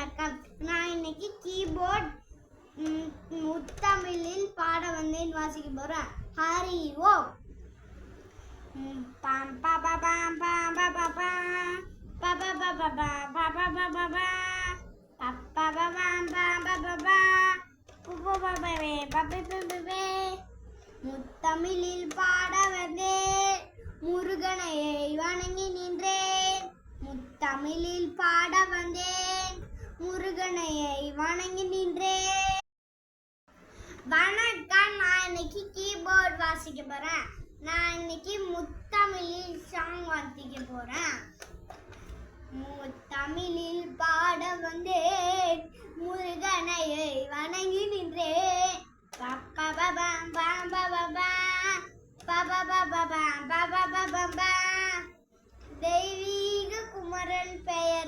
வணக்கம். நான் இன்னைக்கு கீபோர்ட் முத்தமிழில் பாட வந்தேன், வாசிக்க போறேன். ஹரி ஓம். பம் ப ப பம் பம் ப ப பம் ப ப ப ப பம் ப ப ப ப பம் ப ப ப பம் பம் ப ப பம் பு பு ப ப வே ப ப ப ப வே. முத்தமிழில் பாட வந்தேன், முருகனையை வணங்கி நின்றேன். முத்தமிழில் பாட வந்தேன், முருகனையை வணங்கி நின்றேன். வணக்கம். நான் இன்னைக்கு கீபோர்ட் வாசிக்க போறேன். நான் இன்னைக்கு முத்தமிழில் சாங் வாசிக்க போறேன். முத்தமிழில் பாட வந்தேன், முருகனையை வணங்கி நின்றேன். பப்பபபம் பம்பபபம் பபபபம் பபபபம். தெய்வீக குமரன் பெயரில்